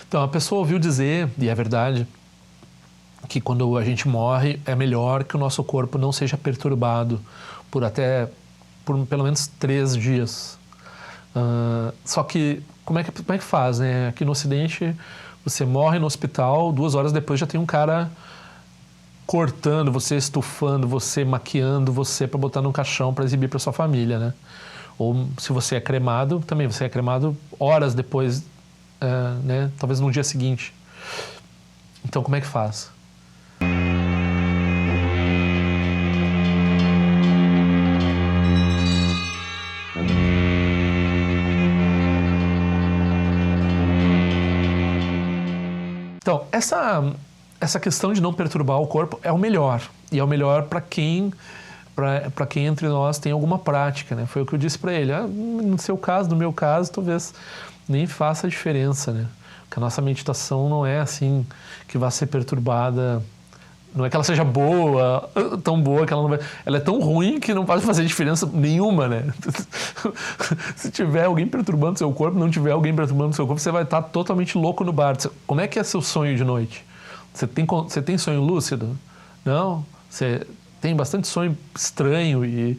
Então, a pessoa ouviu dizer, e é verdade, que quando a gente morre é melhor que o nosso corpo não seja perturbado por pelo menos 3 dias. Só que como é que faz, né? Aqui no Ocidente, você morre no hospital, 2 horas depois já tem um cara cortando você, estufando você, maquiando você para botar num caixão para exibir para sua família, né? Ou se você é cremado, também você é cremado horas depois, né? Talvez no dia seguinte. Então, como é que faz? Então, essa questão de não perturbar o corpo é o melhor. E é o melhor para quem entre nós tem alguma prática, né? Foi o que eu disse para ele. No seu caso, no meu caso, talvez nem faça diferença, né? Porque a nossa meditação não é assim que vai ser perturbada. Não é que ela seja boa, tão boa que ela não vai... Ela é tão ruim que não pode fazer diferença nenhuma, né? Se tiver alguém perturbando seu corpo, não tiver alguém perturbando seu corpo, você vai estar totalmente louco no bar. Como é que é seu sonho de noite? Você tem sonho lúcido? Não? Você tem bastante sonho estranho e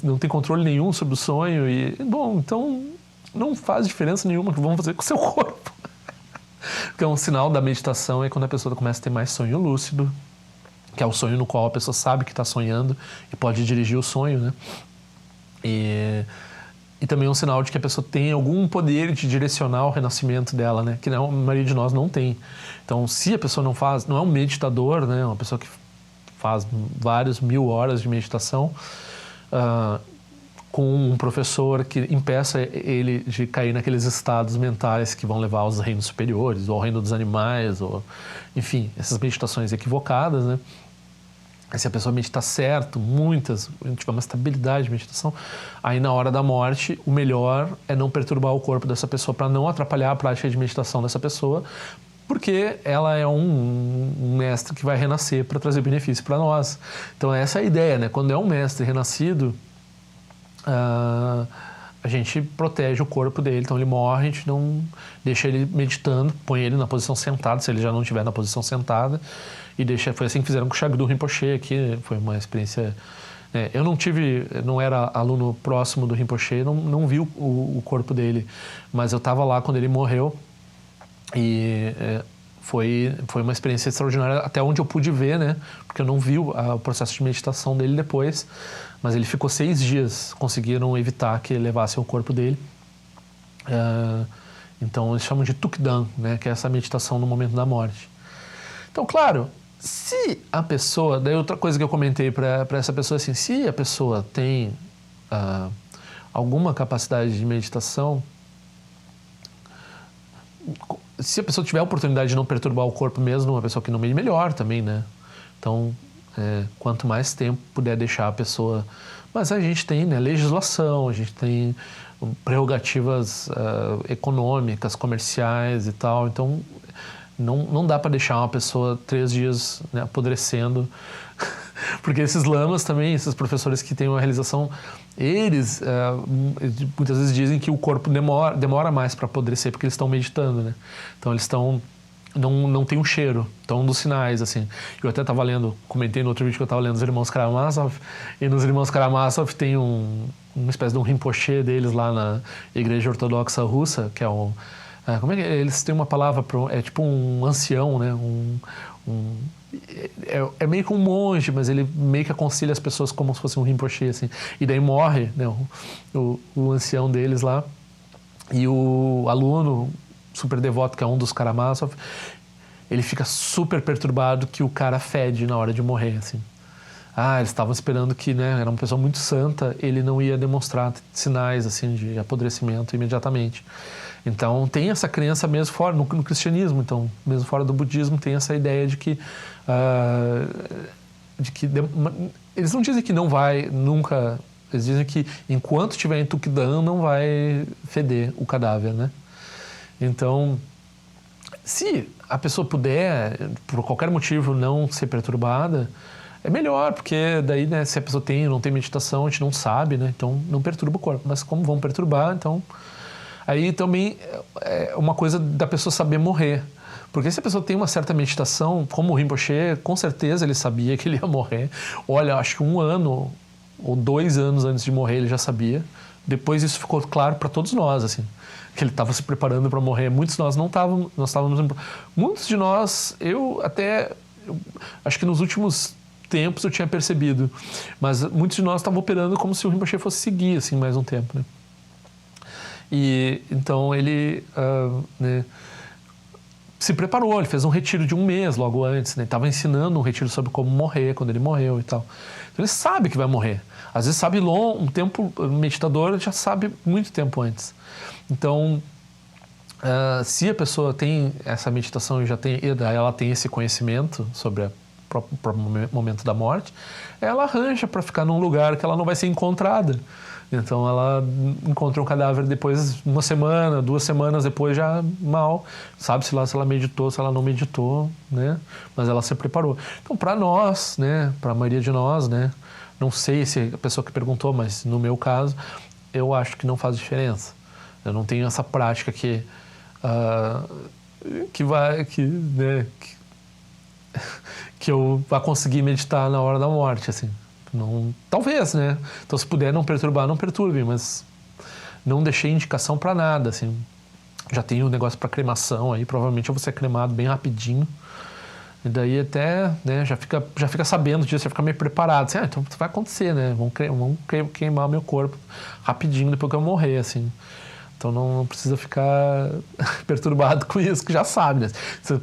não tem controle nenhum sobre o sonho. Bom, então não faz diferença nenhuma que vão fazer com o seu corpo. Porque um sinal da meditação é quando a pessoa começa a ter mais sonho lúcido, que é o sonho no qual a pessoa sabe que está sonhando e pode dirigir o sonho, né? E também é um sinal de que a pessoa tem algum poder de direcionar o renascimento dela, né? Que a maioria de nós não tem. Então, se a pessoa não é um meditador, né? Uma pessoa que faz várias 1000 horas de meditação, com um professor que impeça ele de cair naqueles estados mentais que vão levar aos reinos superiores, ou ao reino dos animais, ou, enfim, essas meditações equivocadas, né? Se a pessoa meditar certo, tiver uma estabilidade de meditação, aí na hora da morte, o melhor é não perturbar o corpo dessa pessoa para não atrapalhar a prática de meditação dessa pessoa, porque ela é um mestre que vai renascer para trazer benefício para nós. Então essa é a ideia, né? Quando é um mestre renascido, a gente protege o corpo dele, então ele morre, a gente não deixa ele meditando, põe ele na posição sentada, se ele já não estiver na posição sentada, e foi assim que fizeram com o Shagdu Rinpoche aqui, foi uma experiência... eu não era aluno próximo do Rinpoche, não vi o corpo dele, mas eu estava lá quando ele morreu, e foi uma experiência extraordinária, até onde eu pude ver, né? Porque eu não vi o processo de meditação dele depois, mas ele ficou 6 dias, conseguiram evitar que levasse o corpo dele. Então eles chamam de Tukdan, né? Que é essa meditação no momento da morte. Então, claro, se a pessoa... Daí outra coisa que eu comentei para essa pessoa, assim, se a pessoa tem alguma capacidade de meditação, se a pessoa tiver a oportunidade de não perturbar o corpo mesmo, uma pessoa que não medita, melhor também, né? Então, quanto mais tempo puder deixar a pessoa... Mas a gente tem, né, legislação, a gente tem prerrogativas econômicas, comerciais e tal, então não dá para deixar uma pessoa 3 dias, né, apodrecendo, porque esses lamas também, esses professores que têm uma realização, eles muitas vezes dizem que o corpo demora mais para apodrecer porque eles estão meditando, né? Então eles não tem um cheiro, então um dos sinais, assim. Eu até estava comentei no outro vídeo que eu estava lendo os Irmãos Karamazov, e nos Irmãos Karamazov tem uma espécie de um Rinpoche deles lá na Igreja Ortodoxa Russa, que é como é que eles têm uma palavra é tipo um ancião, né? É meio que um monge, mas ele meio que aconselha as pessoas como se fosse um Rinpoche, assim. E daí morre, né, o ancião deles lá, e o aluno super devoto, que é um dos Karamazov, ele fica super perturbado que o cara fede na hora de morrer, assim. Eles estavam esperando que, né, era uma pessoa muito santa, ele não ia demonstrar sinais, assim, de apodrecimento imediatamente. Então tem essa crença mesmo fora, no cristianismo, então mesmo fora do budismo tem essa ideia de que eles não dizem que não vai nunca, eles dizem que enquanto estiver em Tukdan não vai feder o cadáver, né? Então, se a pessoa puder, por qualquer motivo, não ser perturbada, é melhor, porque daí, né, se a pessoa tem ou não tem meditação, a gente não sabe, né? Então não perturba o corpo, mas como vão perturbar, então... Aí também é uma coisa da pessoa saber morrer. Porque se a pessoa tem uma certa meditação, como o Rinpoche, com certeza ele sabia que ele ia morrer. Olha, acho que 1 ano ou 2 anos antes de morrer ele já sabia. Depois isso ficou claro para todos nós, assim, que ele estava se preparando para morrer. Muitos de nós não estávamos, muitos de nós, acho que nos últimos tempos eu tinha percebido, mas muitos de nós estavam operando como se o Rinpoche fosse seguir, assim, mais um tempo, né? E então ele, né, se preparou, ele fez um retiro de 1 mês logo antes, né? Estava ensinando um retiro sobre como morrer quando ele morreu e tal. Então ele sabe que vai morrer. Às vezes sabe um tempo, o meditador já sabe muito tempo antes. Então, se a pessoa tem essa meditação e ela tem esse conhecimento sobre o próprio momento da morte, ela arranja para ficar num lugar que ela não vai ser encontrada. Então ela encontra um cadáver depois, 1 semana, 2 semanas depois já mal, sabe-se lá se ela meditou, se ela não meditou, né? Mas ela se preparou. Então para nós, né, para a maioria de nós, né, não sei se a pessoa que perguntou, mas no meu caso, eu acho que não faz diferença. Eu não tenho essa prática que eu vá conseguir meditar na hora da morte, assim. Não, talvez, né? Então, se puder não perturbar, não perturbe, mas não deixei indicação para nada, assim. Já tenho um negócio para cremação aí, provavelmente eu vou ser cremado bem rapidinho. E daí até, né, já fica sabendo disso, já fica meio preparado. Assim, então vai acontecer, né? Vão queimar meu corpo rapidinho depois que eu morrer, assim. Então não precisa ficar perturbado com isso, que já sabe, né?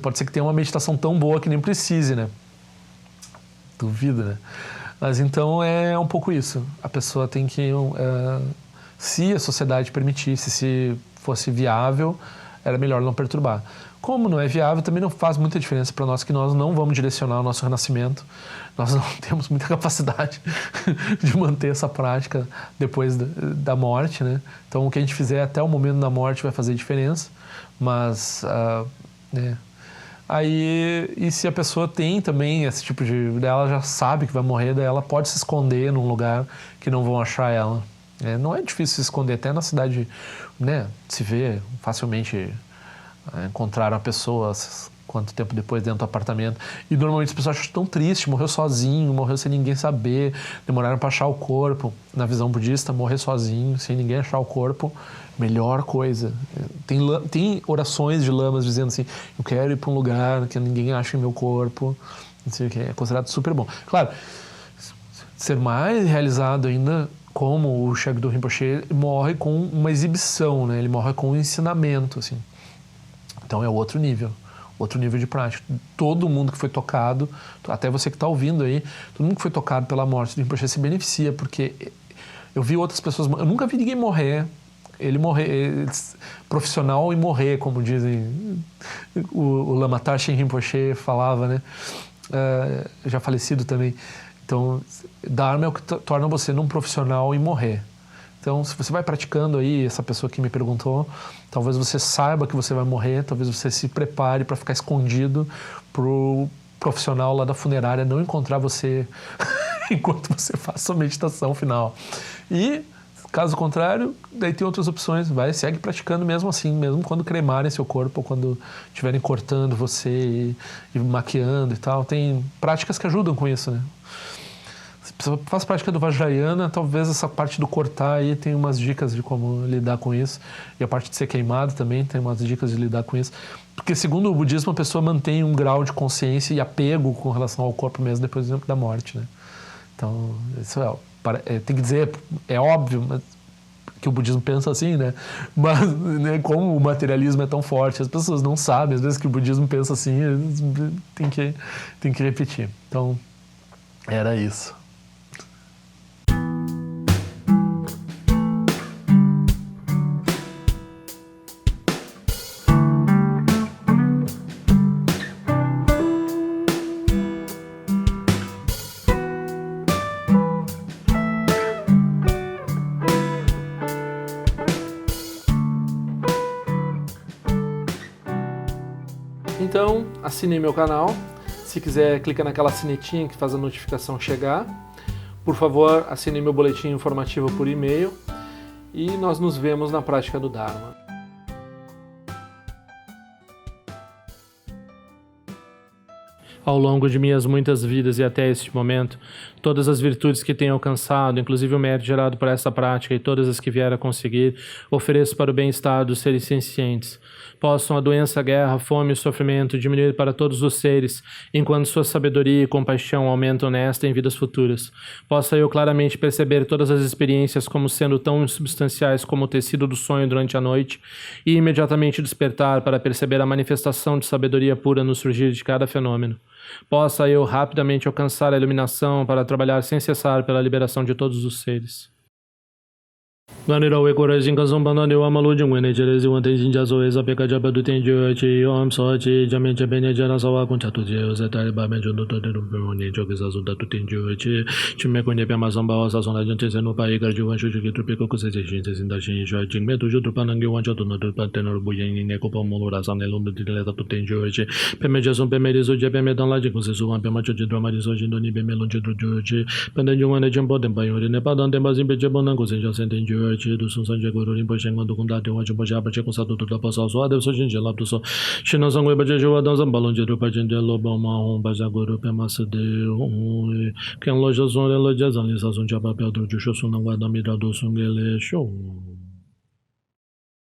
Pode ser que tenha uma meditação tão boa que nem precise, né? Duvido, né? Mas então é um pouco isso. A pessoa tem que, se a sociedade permitisse, se fosse viável, era melhor não perturbar. Como não é viável, também não faz muita diferença para nós, que nós não vamos direcionar o nosso renascimento. Nós não temos muita capacidade de manter essa prática depois da morte, né? Então o que a gente fizer até o momento da morte vai fazer diferença, mas, né? Aí, e se a pessoa tem também esse tipo ela já sabe que vai morrer, daí ela pode se esconder num lugar que não vão achar ela. Não é difícil se esconder, até na cidade, né, se vê facilmente, encontrar a pessoa quanto tempo depois dentro do apartamento. E normalmente as pessoas acham tão triste, morreu sozinho, morreu sem ninguém saber, demoraram para achar o corpo. Na visão budista, morrer sozinho, sem ninguém achar o corpo, melhor coisa. Tem orações de lamas dizendo assim, eu quero ir para um lugar que ninguém ache meu corpo, não sei o que, é considerado super bom. Claro, ser mais realizado ainda, como o Shagdo Rinpoche morre com uma exibição, né? Ele morre com um ensinamento, assim. Então é outro nível de prática. Todo mundo que foi tocado, até você que está ouvindo aí, todo mundo que foi tocado pela morte do Rinpoche se beneficia, porque eu vi outras pessoas, eu nunca vi ninguém morrer, profissional e morrer, como dizem, o Lama Tarshin Rinpoche falava, né? Já falecido também. Então, Dharma é o que torna você num profissional e morrer. Então, se você vai praticando aí, essa pessoa que me perguntou, talvez você saiba que você vai morrer, talvez você se prepare para ficar escondido pro profissional lá da funerária não encontrar você enquanto você faz sua meditação final. E, caso contrário, daí tem outras opções, segue praticando mesmo assim, mesmo quando cremarem seu corpo, ou quando estiverem cortando você e maquiando e tal. Tem práticas que ajudam com isso, né? Se você faz prática do Vajrayana, talvez essa parte do cortar aí tem umas dicas de como lidar com isso. E a parte de ser queimado também tem umas dicas de lidar com isso. Porque segundo o budismo, a pessoa mantém um grau de consciência e apego com relação ao corpo mesmo depois da morte, né? Então, isso tem que dizer, é óbvio que o budismo pensa assim, né? Mas, né, como o materialismo é tão forte, as pessoas não sabem, às vezes, que o budismo pensa assim, tem que repetir. Então, era isso. Então, assine meu canal. Se quiser, clica naquela sinetinha que faz a notificação chegar. Por favor, assine meu boletim informativo por e-mail. E nós nos vemos na prática do Dharma. Ao longo de minhas muitas vidas e até este momento, todas as virtudes que tenho alcançado, inclusive o mérito gerado por essa prática e todas as que vier a conseguir, ofereço para o bem-estar dos seres sencientes. Possam a doença, a guerra, a fome e o sofrimento diminuir para todos os seres, enquanto sua sabedoria e compaixão aumentam nesta e em vidas futuras. Possa eu claramente perceber todas as experiências como sendo tão insubstanciais como o tecido do sonho durante a noite e imediatamente despertar para perceber a manifestação de sabedoria pura no surgir de cada fenômeno. Possa eu rapidamente alcançar a iluminação para trabalhar sem cessar pela liberação de todos os seres. Ganira we kore jin kasong bana de wa malu jing we ne jere zi wan te jin ja so e sa pe ka ja ba du ten jo chi om so chi ja me che be ne jara sa wa kun cha tu je o se ta ba me jo no to de lu pe ne jo ke sa so da tu ten jo chi chi me ko ne pe ma song ba wa sa song la jin che se no pa e ga ju wan shu ju ke tu pe ko ko se je shin se sin da shin shu jing me tu ju tu pa nang ge wan cha tu no tu pa ten no bu yin ne ko pa mo lo ra sa ne lu de le ta tu ten jo chi pe me ja song pe me de so je pe me dan la jing ko se su wan pe ma cho je dra ma de so jin do ni pe me lo je jo chi pe den jo wan ne jin bo den ba yo de ne pa dan den ba zin pe je bo nang ko se ja sen ten jo chi du sun san je go ro rin po shen ngon du kum da de wa ju bo ja pa che ko sa du da pa sa so a de so jin je la du so shin na sang we ba je jo wa dan san ba long je du pa jen de lo ba ma hong ba ja go ro pe ma se de ken lo jo son le lo ja zan li sa son cha pa pe du ju sho sun na wa da mi da do sun ge le sho